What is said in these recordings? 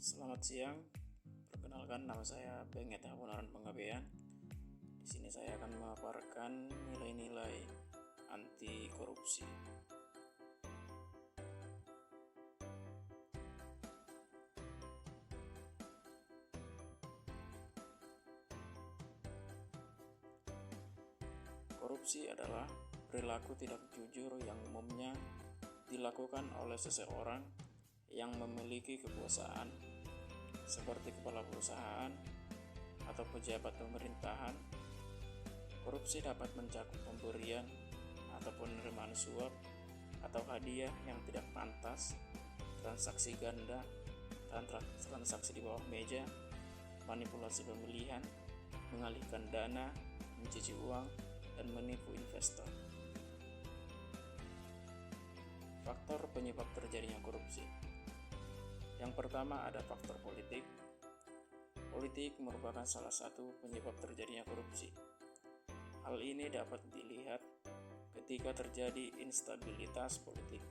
Selamat siang. Perkenalkan, nama saya Benget Hapunaran Penggabean. Di sini saya akan memaparkan nilai-nilai anti korupsi. Korupsi adalah perilaku tidak jujur yang umumnya dilakukan oleh seseorang yang memiliki kekuasaan seperti kepala perusahaan atau pejabat pemerintahan. Korupsi dapat mencakup pemberian atau penerimaan suap atau hadiah yang tidak pantas, transaksi ganda, transaksi di bawah meja, manipulasi pemilihan, mengalihkan dana, mencuci uang, dan menipu investor. Faktor penyebab terjadinya korupsi. Yang pertama ada faktor politik. Politik merupakan salah satu penyebab terjadinya korupsi. Hal ini dapat dilihat ketika terjadi instabilitas politik,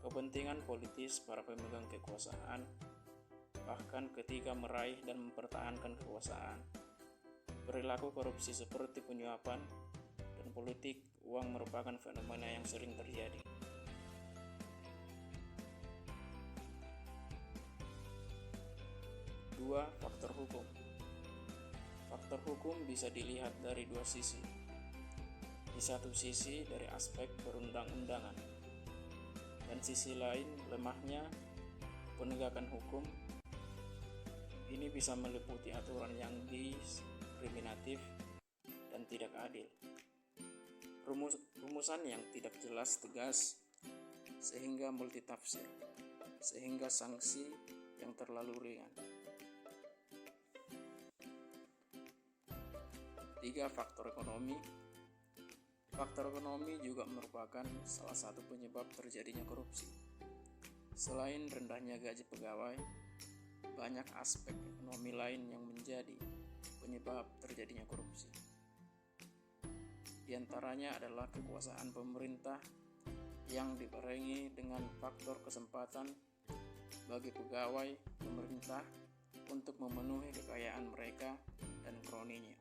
kepentingan politis para pemegang kekuasaan, bahkan ketika meraih dan mempertahankan kekuasaan. Perilaku korupsi seperti penyuapan dan politik uang merupakan fenomena yang sering terjadi. Dua, faktor hukum. Faktor hukum bisa dilihat dari dua sisi. Di satu sisi dari aspek perundang-undangan, dan sisi lain lemahnya penegakan hukum. Ini bisa meliputi aturan yang diskriminatif dan tidak adil, rumusan yang tidak jelas tegas sehingga multitafsir, sehingga sanksi yang terlalu ringan. 3. Faktor ekonomi. Faktor ekonomi juga merupakan salah satu penyebab terjadinya korupsi. Selain rendahnya gaji pegawai, banyak aspek ekonomi lain yang menjadi penyebab terjadinya korupsi. Di antaranya adalah kekuasaan pemerintah yang dibarengi dengan faktor kesempatan bagi pegawai pemerintah untuk memenuhi kekayaan mereka dan kroninya.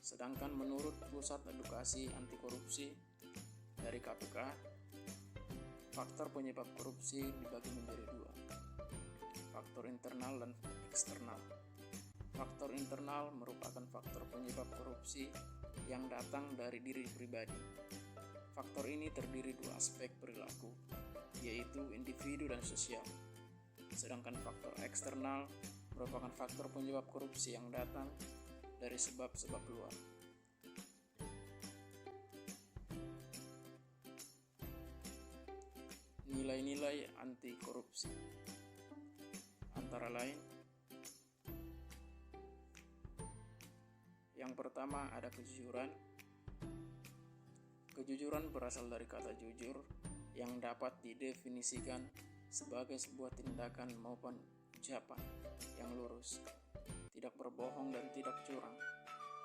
Sedangkan menurut Pusat Edukasi Anti Korupsi dari KPK, faktor penyebab korupsi dibagi menjadi dua, faktor internal dan eksternal. Faktor internal merupakan faktor penyebab korupsi yang datang dari diri pribadi. Faktor ini terdiri dua aspek perilaku, yaitu individu dan sosial. Sedangkan faktor eksternal merupakan faktor penyebab korupsi yang datang dari sebab-sebab luar. Nilai-nilai anti korupsi antara lain, yang pertama ada kejujuran. Kejujuran berasal dari kata jujur yang dapat didefinisikan sebagai sebuah tindakan maupun ucapan yang lurus, tidak berbohong dan tidak curang.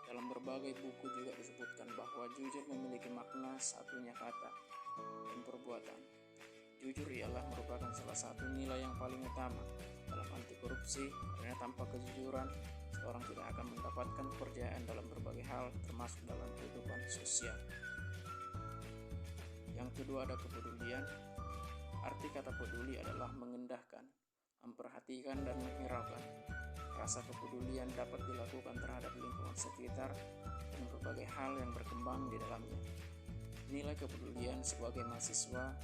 Dalam berbagai buku juga disebutkan bahwa jujur memiliki makna satunya kata dan perbuatan. Jujur ialah merupakan salah satu nilai yang paling utama dalam anti korupsi, karena tanpa kejujuran seorang tidak akan mendapatkan kepercayaan dalam berbagai hal, termasuk dalam kehidupan sosial. Yang kedua ada kepedulian. Arti kata peduli adalah mengendahkan, memperhatikan dan menghiraukan. Rasa kepedulian dapat dilakukan terhadap lingkungan sekitar dan berbagai hal yang berkembang di dalamnya. Nilai kepedulian sebagai mahasiswa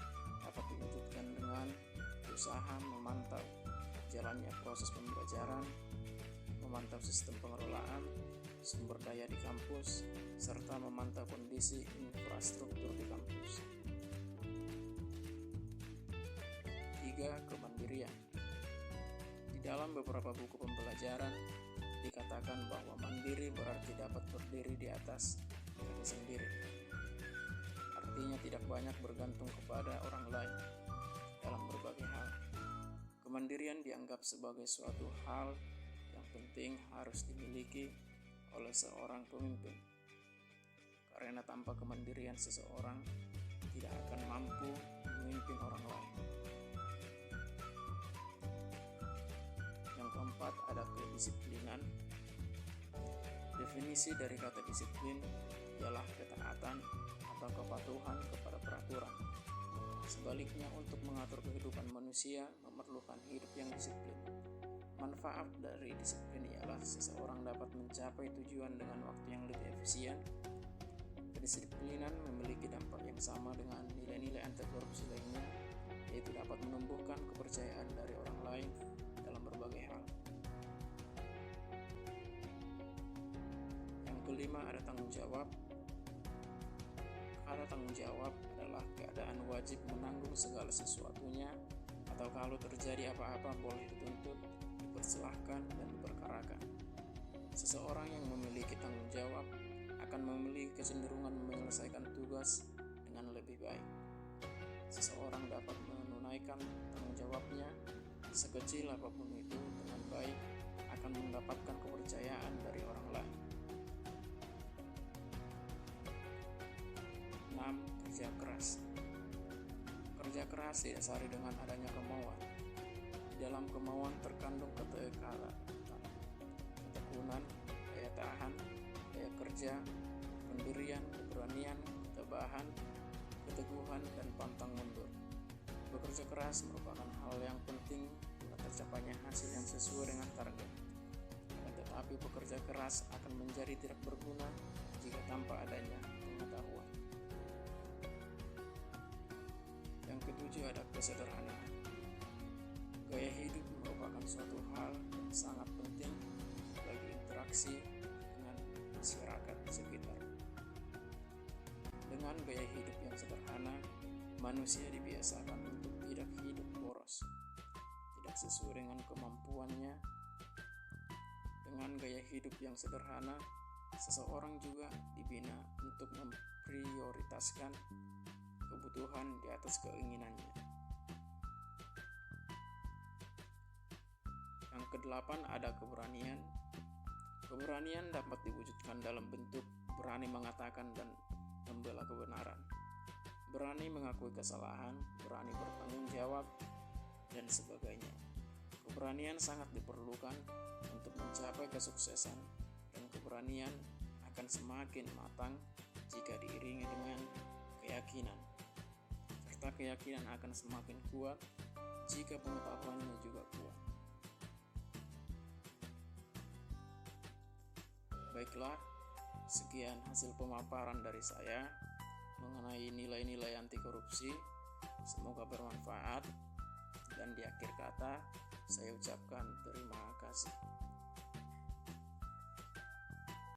dapat diwujudkan dengan usaha memantau jalannya proses pembelajaran, memantau sistem pengelolaan sumber daya di kampus, serta memantau kondisi infrastruktur di kampus. 3. Kemandirian. Di dalam beberapa buku pembelajaran dikatakan bahwa mandiri berarti dapat berdiri di atas kaki sendiri. Artinya tidak banyak bergantung kepada orang lain dalam berbagai hal. Kemandirian dianggap sebagai suatu hal yang penting harus dimiliki oleh seorang pemimpin, karena tanpa kemandirian seseorang tidak akan mampu memimpin orang lain. keempat ada kedisiplinan. Definisi dari kata disiplin ialah ketaatan atau kepatuhan kepada peraturan. Sebaliknya, untuk mengatur kehidupan manusia memerlukan hidup yang disiplin. Manfaat dari disiplin ialah seseorang dapat mencapai tujuan dengan waktu yang lebih efisien. Kedisiplinan memiliki dampak yang sama dengan nilai-nilai anti korupsi lainnya, yaitu dapat menumbuhkan kepercayaan dari orang lain dalam berbagai hal. Yang kelima ada tanggung jawab. Kata tanggung jawab adalah keadaan wajib menanggung segala sesuatunya, atau kalau terjadi apa-apa boleh dituntut, dipersilahkan, dan diperkarakan. Seseorang yang memiliki tanggung jawab akan memiliki kecenderungan menyelesaikan tugas dengan lebih baik. Seseorang dapat menunaikan tanggung jawabnya sekecil apapun itu dengan baik, akan mendapatkan kepercayaan dari orang lain. 6. Kerja keras. Kerja keras didasari dengan adanya kemauan. Di dalam kemauan terkandung ketekunan, daya tahan, daya kerja, pendirian, keberanian, ketabahan, keteguhan, dan pantang mundur. Bekerja keras merupakan hal yang penting untuk tercapainya hasil yang sesuai dengan target. Tetapi bekerja keras akan menjadi tidak berguna jika tanpa adanya pengetahuan. Yang ketujuh ada kesederhanaan. Gaya hidup merupakan suatu hal yang sangat penting bagi interaksi dengan masyarakat sekitar. Dengan gaya hidup yang sederhana, manusia dibiasakan untuk tidak hidup boros, tidak sesuai dengan kemampuannya. Dengan gaya hidup yang sederhana, seseorang juga dibina untuk memprioritaskan kebutuhan di atas keinginannya. Yang kedelapan ada keberanian. Keberanian dapat diwujudkan dalam bentuk berani mengatakan dan membela kebenaran, berani mengakui kesalahan, berani bertanggung jawab, dan sebagainya. Keberanian sangat diperlukan untuk mencapai kesuksesan, dan keberanian akan semakin matang jika diiringi dengan keyakinan, serta keyakinan akan semakin kuat jika pengetahuannya juga kuat. Baiklah, sekian hasil pemaparan dari saya mengenai nilai-nilai anti korupsi. Semoga bermanfaat, dan di akhir kata saya ucapkan terima kasih.